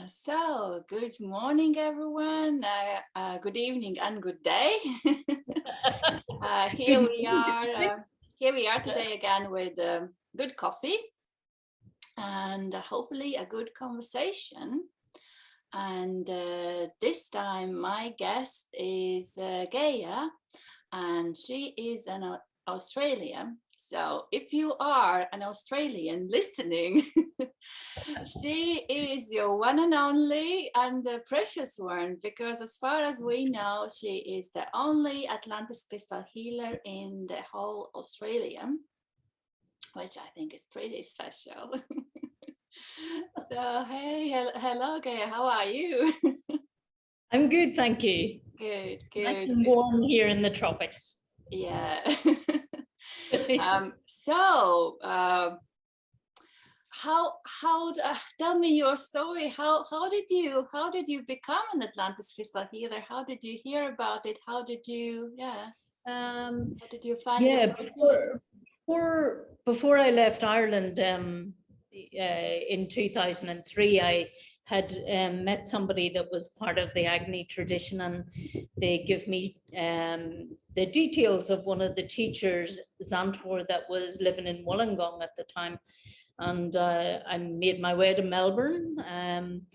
So, good morning, everyone. Good evening and good day. Here we are. Here we are today again with good coffee and hopefully a good conversation. And this time, my guest is Geya, and she is an Australian. So if you are an Australian listening, she is your one and only and the precious one, because as far as we know, she is the only Atlantis Crystal Healer in the whole Australia, which I think is pretty special. So, hey, hello, Geya, how are you? I'm good, thank you. Good, Nice good. and warm here in the tropics. Yeah. Tell me your story. How did you become an Atlantis Crystal Healer? How did you hear about it? How did you find yeah, it? before I left Ireland in 2003, I had met somebody that was part of the Agni tradition, and they give me the details of one of the teachers, Xantor, that was living in Wollongong at the time. And I made my way to Melbourne, and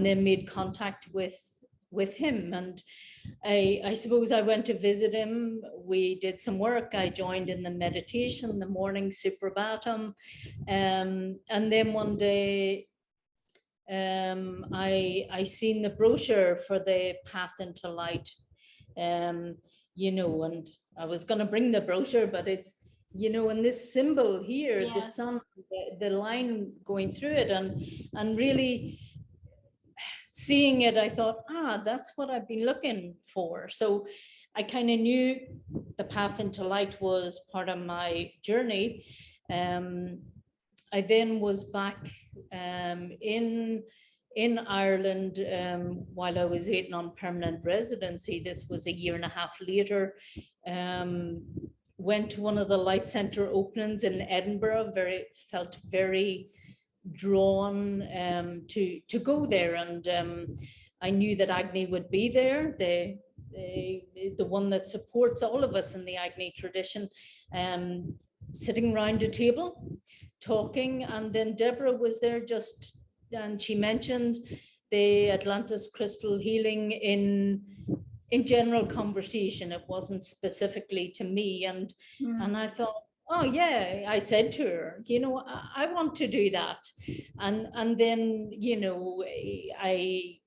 then made contact with him. And I suppose I went to visit him. We did some work. I joined in the meditation, the morning Suprabhatam. And then one day I seen the brochure for the Path into Light, and I was going to bring the brochure, but it's, and this symbol here, the sun, the line going through it, and really seeing it, I thought, that's what I've been looking for. So I kind of knew the Path into Light was part of my journey. I then was back in Ireland while I was waiting on permanent residency. This was a year and a half later. Went to one of the Light Centre openings in Edinburgh. Felt very drawn to go there, and I knew that Agni would be there, the one that supports all of us in the Agni tradition, sitting around a table talking. And then Deborah was there, and she mentioned the Atlantis Crystal Healing in general conversation. It wasn't specifically to me, and I thought, oh yeah, I said to her, I want to do that. And then, I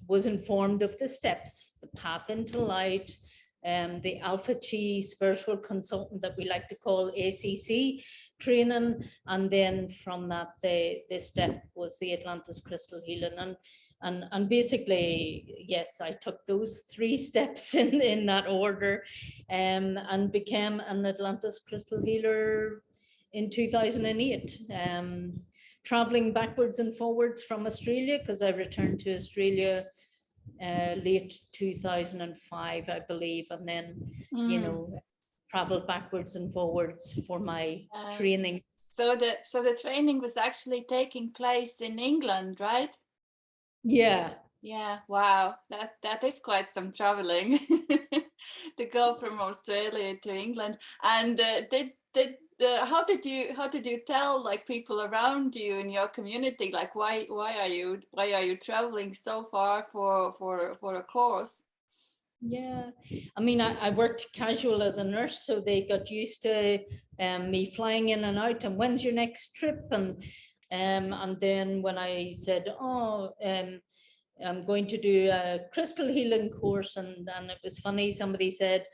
was informed of the steps, the Path into Light, the Alpha Chi spiritual consultant that we like to call ACC training. And then from that, the step was the Atlantis Crystal Healing. And basically, yes, I took those 3 steps in that order, and became an Atlantis Crystal Healer in 2008, traveling backwards and forwards from Australia, because I returned to Australia late 2005, I believe, and then, traveled backwards and forwards for my training. So the training was actually taking place in England, right? Yeah. Yeah. Wow. That is quite some traveling to go from Australia to England. And how did you tell, like, people around you in your community, like, why are you traveling so far for a course? Yeah, I mean, I worked casual as a nurse, so they got used to me flying in and out, and when's your next trip? And then when I said, I'm going to do a crystal healing course, and it was funny, somebody said,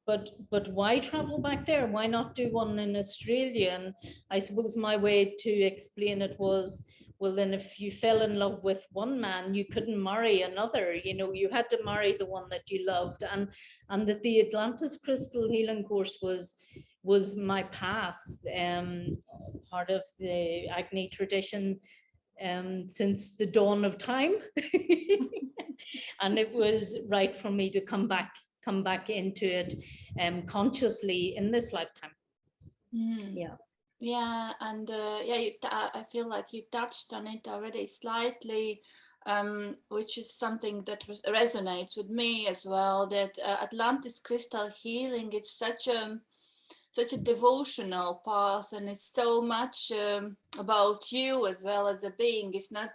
but why travel back there? Why not do one in Australia? And I suppose my way to explain it was, well, then if you fell in love with one man, you couldn't marry another. You know, you had to marry the one that you loved. And that the Atlantis Crystal Healing course was my path, part of the Agni tradition, since the dawn of time. And it was right for me to come back into it, consciously in this lifetime. Yeah, and I feel like you touched on it already slightly, which is something that resonates with me as well, that Atlantis Crystal Healing, it's such a devotional path, and it's so much about you as well as a being. It's not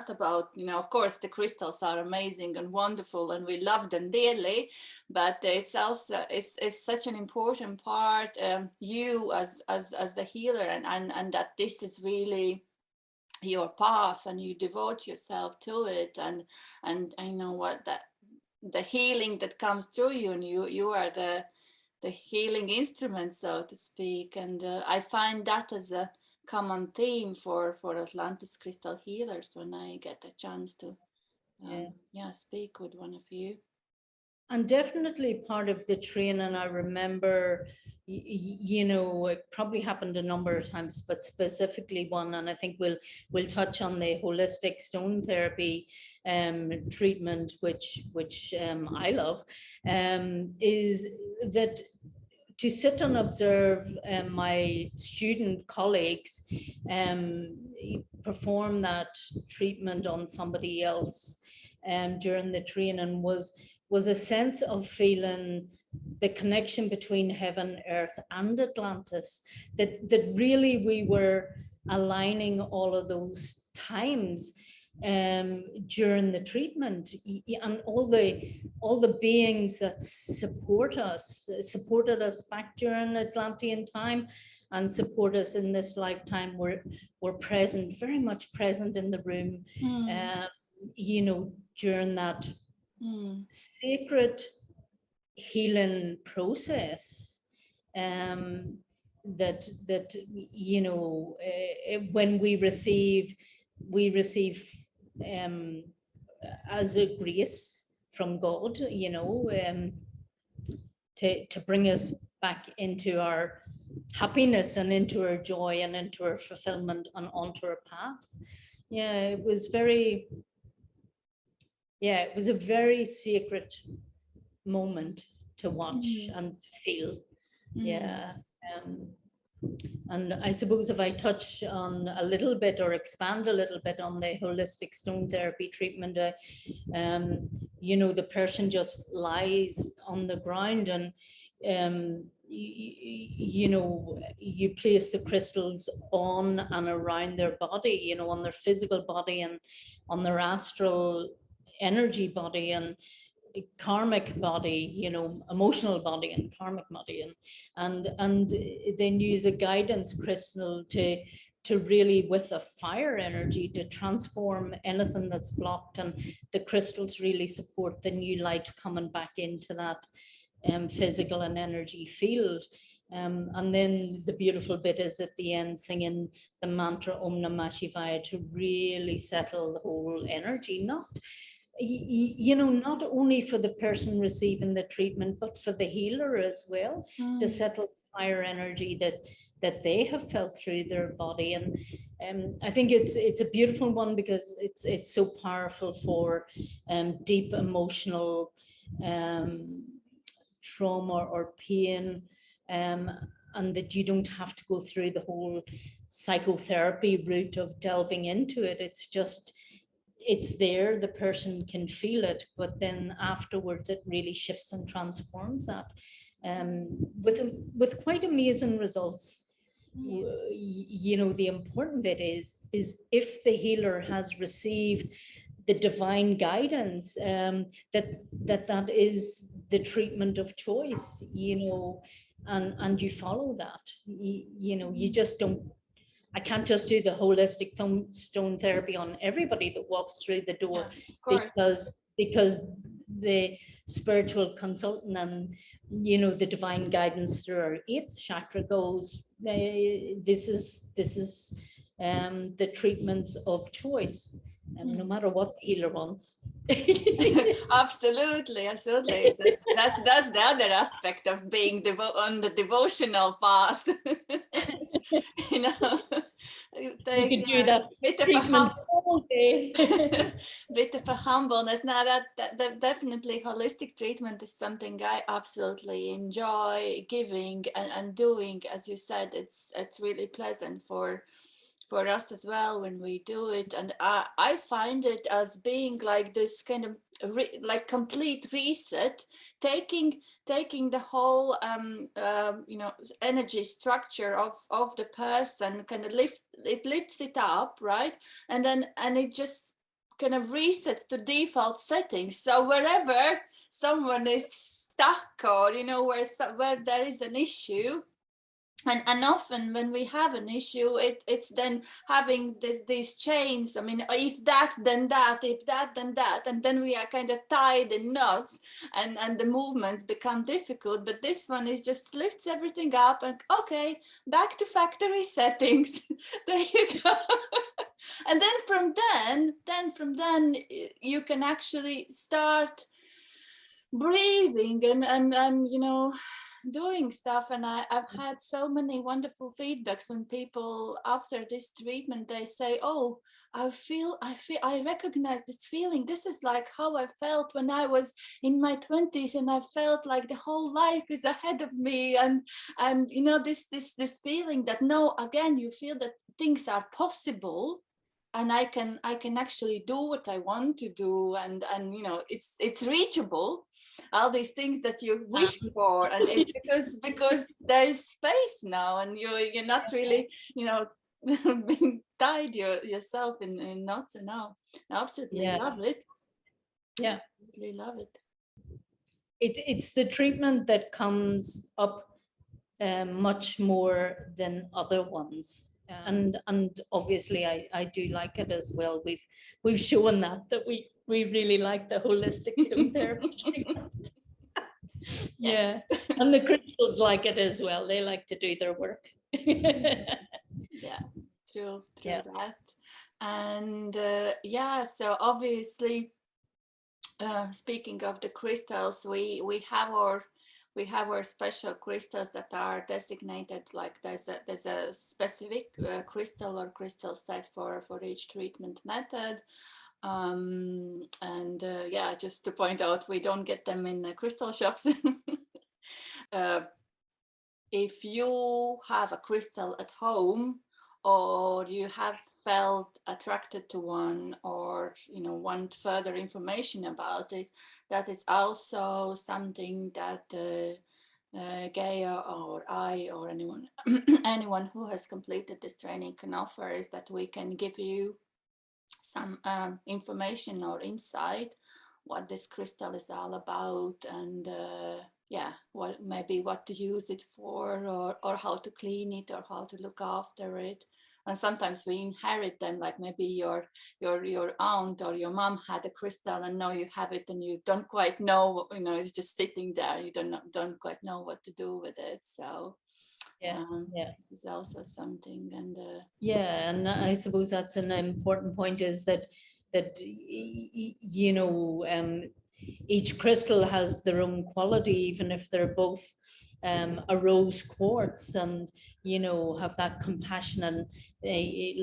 about, of course the crystals are amazing and wonderful and we love them dearly, but it's also it's such an important part, you as the healer, and that this is really your path and you devote yourself to it, and I know what that the healing that comes through you, and you are the healing instrument, so to speak. And I find that as a common theme for Atlantis Crystal Healers when I get a chance to speak with one of you. And definitely part of the training, I remember, it probably happened a number of times, but specifically one, and I think we'll touch on the holistic stone therapy treatment, which I love, is that to sit and observe my student colleagues perform that treatment on somebody else during the training was a sense of feeling the connection between heaven, earth, and Atlantis, that really we were aligning all of those times during the treatment, and all the beings that supported us back during Atlantean time and support us in this lifetime were present, very much present in the room, during that sacred healing process, that when we receive as a grace from God, to bring us back into our happiness and into our joy and into our fulfillment and onto our path. It was a very sacred moment to watch and feel. And I suppose if I touch on a little bit or expand a little bit on the holistic stone therapy treatment, the person just lies on the ground, and you place the crystals on and around their body, on their physical body and on their astral energy body and karmic body, emotional body and karmic body, and then use a guidance crystal to really, with a fire energy, to transform anything that's blocked, and the crystals really support the new light coming back into that physical and energy field. And then the beautiful bit is at the end singing the mantra Om Namah Shivaya to really settle the whole energy, not only for the person receiving the treatment, but for the healer as well, to settle fire energy that they have felt through their body. And I think it's a beautiful one because it's so powerful for deep emotional trauma or pain, and that you don't have to go through the whole psychotherapy route of delving into it. It's there, the person can feel it, but then afterwards it really shifts and transforms that, with quite amazing results. The important bit is if the healer has received the divine guidance, that is the treatment of choice, and you follow that. You just don't. I can't just do the holistic stone therapy on everybody that walks through the door, because the spiritual consultant and, you know, the divine guidance through our eighth chakra goes, this is the treatments of choice, no matter what the healer wants. Absolutely, absolutely. That's the other aspect of being on the devotional path. You know, take you could do that bit of treatment all day. bit of a humbleness. Now that definitely holistic treatment is something I absolutely enjoy giving and doing. As you said, it's really pleasant for us as well when we do it, and I find it as being like this kind of like complete reset, taking the whole you know, energy structure of the person, kind of lifts it up, right, and it just kind of resets to default settings. So wherever someone is stuck, or you know, where there is an issue. And often when we have an issue, it's then having these chains. I mean, if that, then that, if that, then that, and then we are kind of tied in knots, and the movements become difficult. But this one is just lifts everything up, and okay, back to factory settings. There you go. And then from then you can actually start breathing and you know, doing stuff. And I've had so many wonderful feedbacks when people after this treatment, they say, oh, I recognize this feeling. This is like how I felt when I was in my 20s, and I felt like the whole life is ahead of me, and you know, this feeling that, no, again, you feel that things are possible, and I can actually do what I want to do, and you know, it's reachable, all these things that you wish for, and it's because there is space now, and you're not really, you know, being tied yourself in knots. And now I absolutely love it. Yeah, absolutely love it. It's the treatment that comes up much more than other ones. And obviously I do like it as well. We've shown that we really like the holistic stone therapy. Yeah, and the crystals like it as well. They like to do their work. Yeah, true that. And yeah, so obviously speaking of the crystals, we have our special crystals that are designated, like there's a specific crystal or crystal set for each treatment method. And yeah, just to point out, we don't get them in the crystal shops. If you have a crystal at home, or you have felt attracted to one, or you know, want further information about it, that is also something that Geya or I or anyone anyone who has completed this training can offer, is that we can give you some information or insight what this crystal is all about, and yeah, what to use it for, or how to clean it, or how to look after it. And sometimes we inherit them, like maybe your aunt or your mom had a crystal, and now you have it, and you don't quite know, you know, it's just sitting there, you don't quite know what to do with it. So yeah, this is also something. And yeah, and I suppose that's an important point, is that you know, each crystal has their own quality, even if they're both a rose quartz, and you know, have that compassion and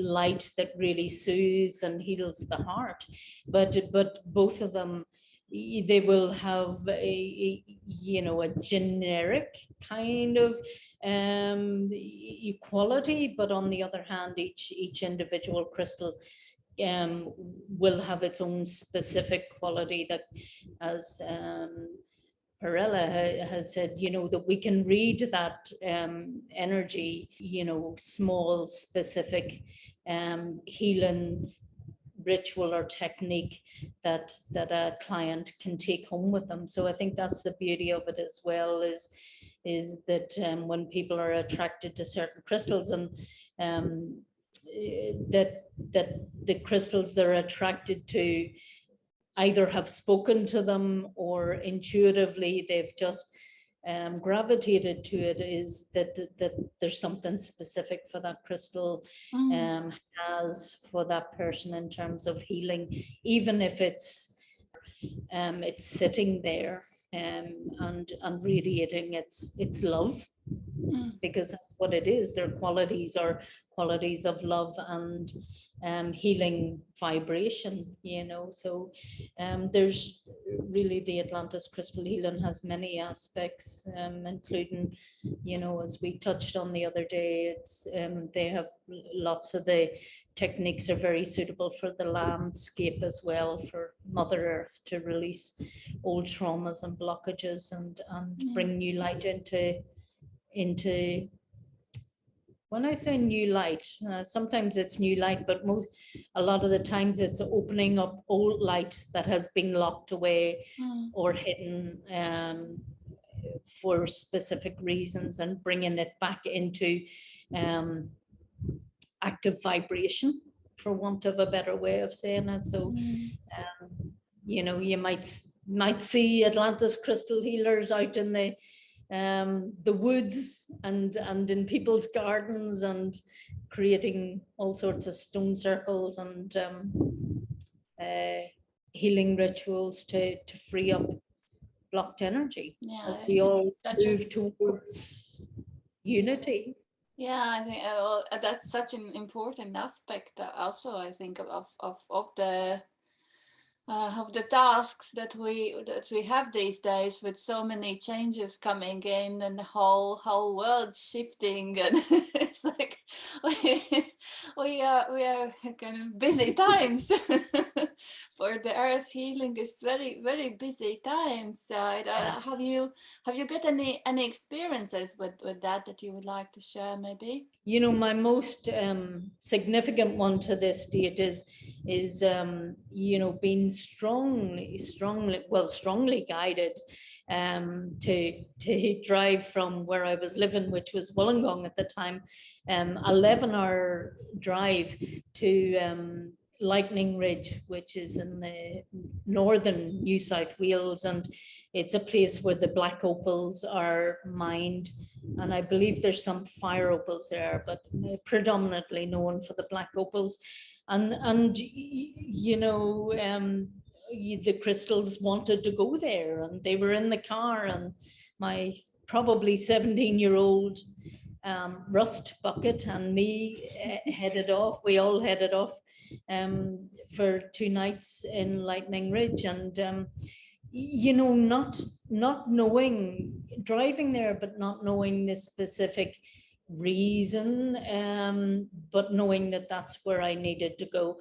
light that really soothes and heals the heart. But both of them, they will have a you know, a generic kind of equality, but on the other hand, each individual crystal will have its own specific quality, that, as Perella has said, you know, that we can read that energy, you know, small specific healing ritual or technique that a client can take home with them. So I think that's the beauty of it as well, is that when people are attracted to certain crystals, and that the crystals they're attracted to either have spoken to them or intuitively they've just gravitated to it, is that there's something specific for that crystal has for that person in terms of healing, even if it's sitting there and radiating its love, because that's what it is. Their qualities are qualities of love and healing vibration, you know. So there's really, the Atlantis Crystal Healing has many aspects, including, you know, as we touched on the other day, it's they have lots of the techniques are very suitable for the landscape as well, for Mother Earth to release old traumas and blockages and bring new light into when I say new light, sometimes it's new light, but a lot of the times it's opening up old light that has been locked away or hidden for specific reasons, and bringing it back into active vibration, for want of a better way of saying it. So, you know, you might see Atlantis crystal healers out in the woods and in people's gardens, and creating all sorts of stone circles and healing rituals to free up blocked energy, as we all move towards unity. Yeah, I think that's such an important aspect also, I think, of the tasks that we have these days, with so many changes coming in and the whole world shifting, and it's like we are kind of busy times. For the earth, healing is very, very busy times. Have you got any experiences with that you would like to share, maybe? You know, my most significant one to this date is you know, being strongly guided to drive from where I was living, which was Wollongong at the time, 11-hour drive to Lightning Ridge, which is in the northern New South Wales, and it's a place where the black opals are mined, and I believe there's some fire opals there, but predominantly known for the black opals. And you know, the crystals wanted to go there, and they were in the car, and my probably 17-year-old rust bucket and me headed off. We all headed off for 2 nights in Lightning Ridge, and you know, not knowing, driving there, but not knowing the specific reason, but knowing that that's where I needed to go.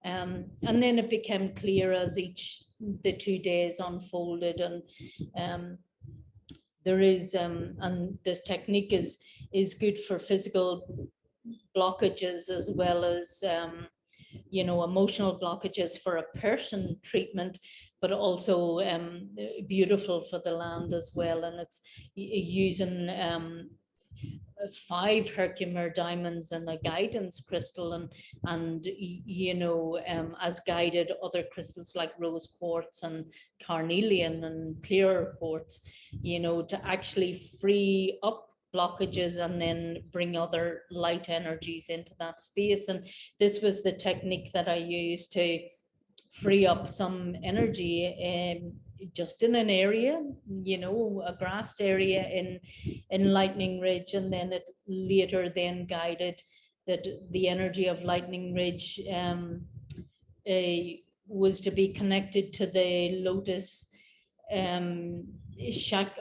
And then it became clear as the 2 days unfolded, and there is and this technique is good for physical blockages as well as you know, emotional blockages for a person treatment, but also beautiful for the land as well. And it's using 5 Herkimer diamonds and a guidance crystal, and you know, as guided other crystals like rose quartz and carnelian and clear quartz, you know, to actually free up blockages and then bring other light energies into that space. And this was the technique that I used to free up some energy just in an area, you know, a grassed area in Lightning Ridge, and then it later then guided that the energy of Lightning Ridge was to be connected to the lotus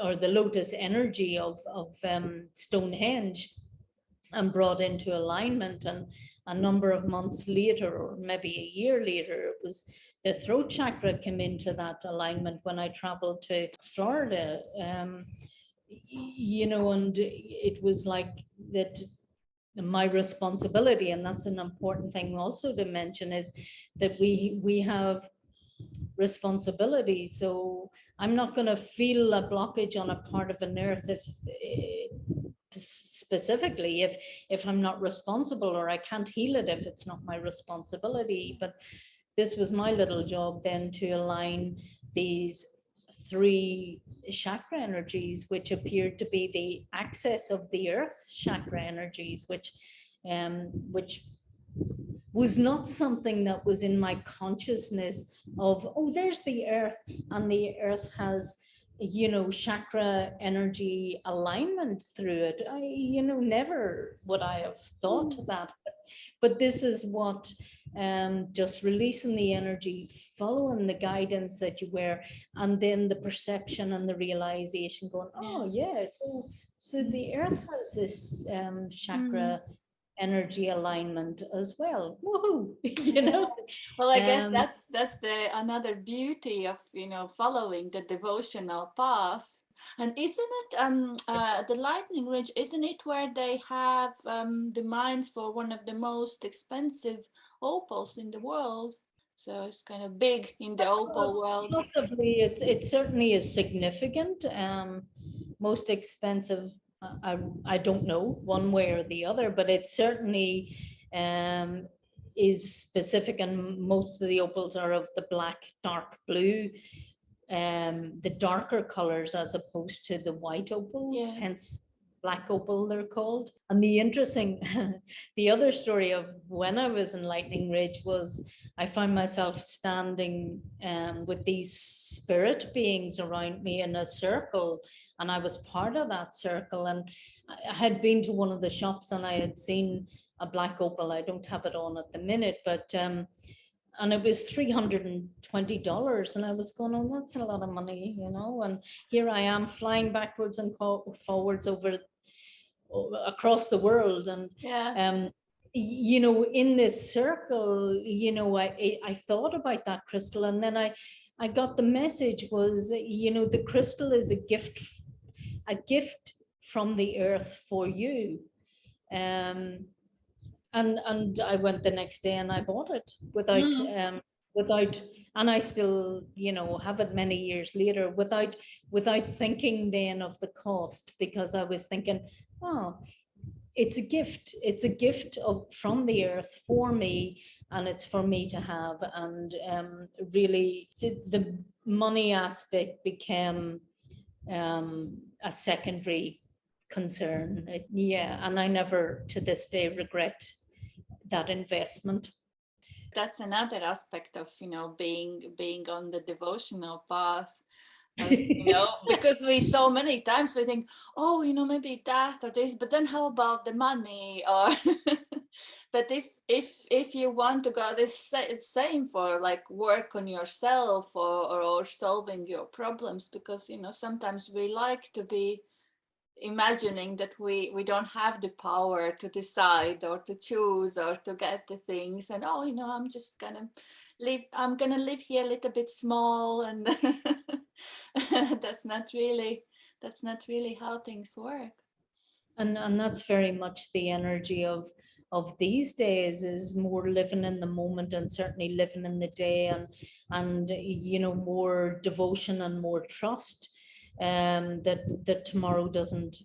or the lotus energy of Stonehenge, and brought into alignment. And a number of months later, or maybe a year later, it was the throat chakra came into that alignment when I traveled to Florida. You know, and it was like that. My responsibility, and that's an important thing also to mention, is that we have responsibility. So I'm not going to feel a blockage on a part of an earth if specifically if I'm not responsible, or I can't heal it if it's not my responsibility. But this was my little job then to align these 3 chakra energies, which appeared to be the axis of the earth chakra energies, which was not something that was in my consciousness of, oh, there's the earth, and the earth has, chakra energy alignment through it. Never would I have thought that. But this is what, just releasing the energy, following the guidance that you wear, and then the perception and the realization going, oh yeah, so the earth has this chakra energy alignment as well. Woohoo! Well, I guess that's the another beauty of following the devotional path. And isn't it the lightning ridge, isn't it where they have the mines for one of the most expensive opals in the world? So it's kind of big in the opal world. Possibly, it certainly is significant. Most expensive, I don't know one way or the other, but it certainly is specific, and most of the opals are of the black, dark blue, the darker colors as opposed to the white opals, hence black opal they're called. And the other story of when I was in Lightning Ridge was I found myself standing with these spirit beings around me in a circle, and I was part of that circle. And I had been to one of the shops and I had seen a black opal. I don't have it on at the minute, but and it was $320, and I was going, oh, that's a lot of money, and here I am flying backwards and forwards across the world, and in this circle, I thought about that crystal, and then I got the message was, the crystal is a gift from the earth for you. And I went the next day and I bought it without, and I still, have it many years later without thinking then of the cost, because I was thinking, oh, it's a gift. It's a gift from the earth for me, and it's for me to have. And really, the money aspect became a secondary concern. And I never to this day regret that investment. That's another aspect of being on the devotional path, because we so many times we think, oh, maybe that or this, but then how about the money? Or but if you want to go, this same for like work on yourself or solving your problems, because sometimes we like to be imagining that we don't have the power to decide or to choose or to get the things, and I'm just gonna live here a little bit small, and that's not really how things work. And that's very much the energy of these days, is more living in the moment, and certainly living in the day, and more devotion and more trust, that tomorrow doesn't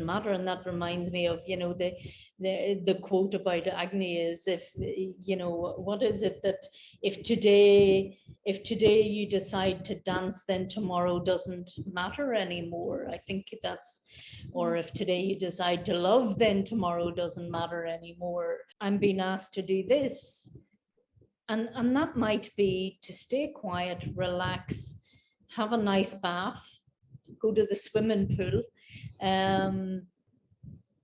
matter. And that reminds me of the quote about Agni is, if what is it, that if today you decide to dance, then tomorrow doesn't matter anymore. I think that's, or if today you decide to love, then tomorrow doesn't matter anymore. I'm being asked to do this, and that might be to stay quiet, relax, have a nice bath, go to the swimming pool.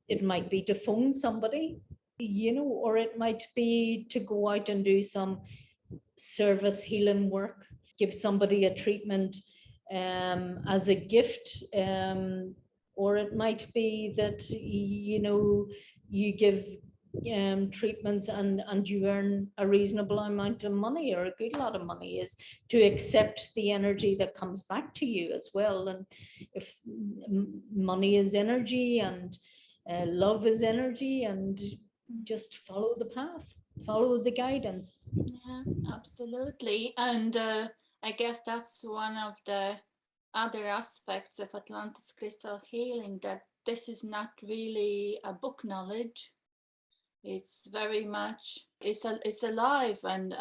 It might be to phone somebody, or it might be to go out and do some service healing work, give somebody a treatment as a gift, or it might be that you give treatments and you earn a reasonable amount of money, or a good lot of money, is to accept the energy that comes back to you as well. And if money is energy, and love is energy, and just follow the path, follow the guidance. Yeah, absolutely. And I guess that's one of the other aspects of Atlantis Crystal Healing, that this is not really a book knowledge. It's very much, it's alive, and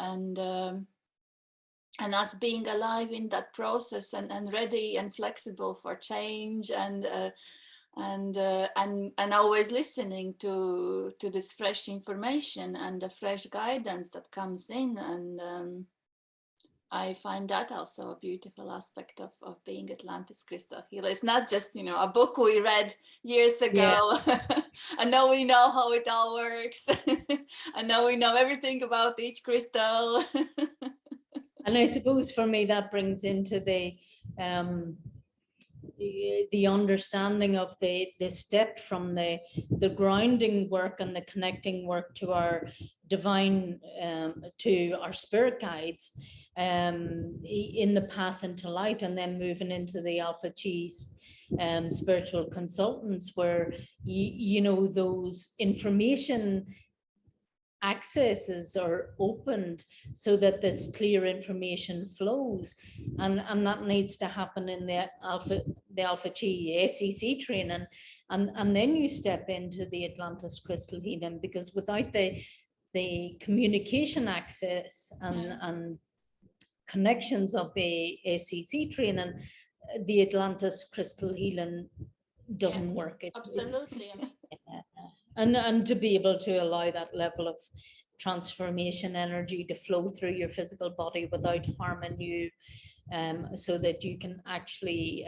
us being alive in that process, and ready and flexible for change, and always listening to this fresh information and the fresh guidance that comes in. And I find that also a beautiful aspect of being Atlantis Crystal Healer. It's not just, you know, a book we read years ago. Yeah. And now we know how it all works. And now we know everything about each crystal. And I suppose for me that brings into the understanding of the step from the grounding work and the connecting work to our divine, to our spirit guides, in the path into light, and then moving into the Alpha Chi's spiritual consultants, where you know, those information accesses are opened so that this clear information flows, and that needs to happen in the Alpha Chi ACC training, and then you step into the Atlantis Crystal Healing, because without the communication access and connections of the ACC training, the Atlantis Crystal Healing doesn't work. Absolutely. And to be able to allow that level of transformation energy to flow through your physical body without harming you, so that you can actually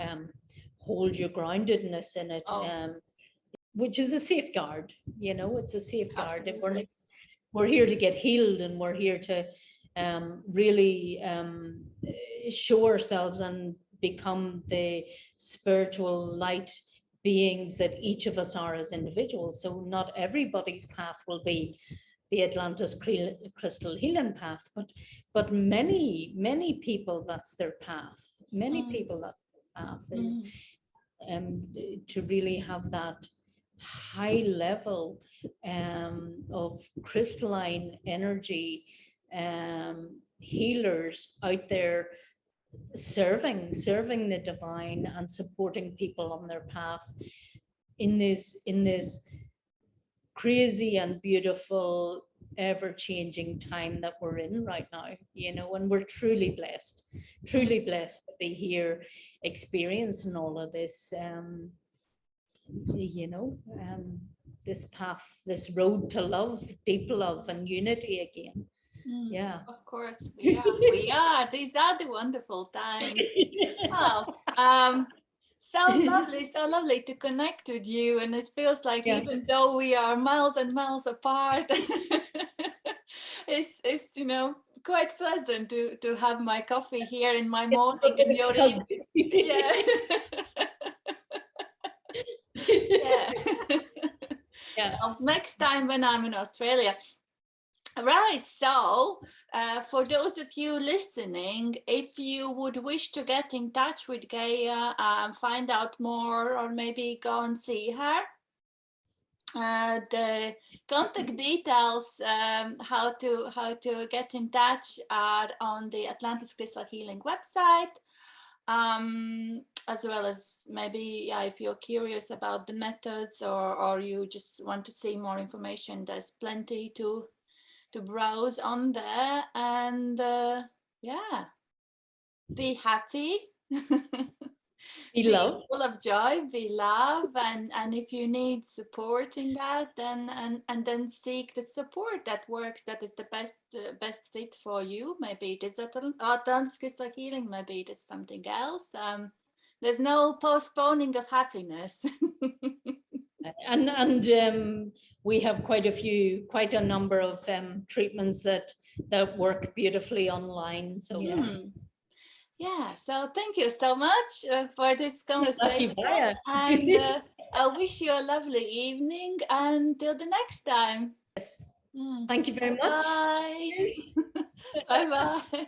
hold your groundedness in it, which is a safeguard. You know, it's a safeguard. We're here to get healed, and we're here to really show ourselves and become the spiritual light beings that each of us are as individuals. So not everybody's path will be the Atlantis Crystal Healing path, but many people, that's their path. Many people, that path is to really have that high level of crystalline energy healers out there serving the divine and supporting people on their path in this crazy and beautiful, ever-changing time that we're in right now, you know. And we're truly blessed to be here experiencing all of this, you know, this path, this road to love, deep love and unity again. Yeah, of course we are. These are the wonderful times. Wow. So lovely to connect with you, and it feels like even though we are miles and miles apart, it's you know, quite pleasant to have my coffee here in my morning and your evening. Yeah. Yeah. Next time when I'm in Australia. Right, so for those of you listening, if you would wish to get in touch with Geya, find out more, or maybe go and see her, the contact details, how to get in touch, are on the Atlantis Crystal Healing website, as well as maybe if you're curious about the methods, or you just want to see more information, there's plenty to browse on there. And be happy, be love, full of joy, be love, and if you need support in that, then seek the support that works, that is the best fit for you. Maybe it is Atlantis Crystal Healing, maybe it is something else. There's no postponing of happiness. and we have quite a number of treatments that work beautifully online. So yeah, so thank you so much for this conversation, and I wish you a lovely evening until the next time. Thank you very much. Bye. Bye.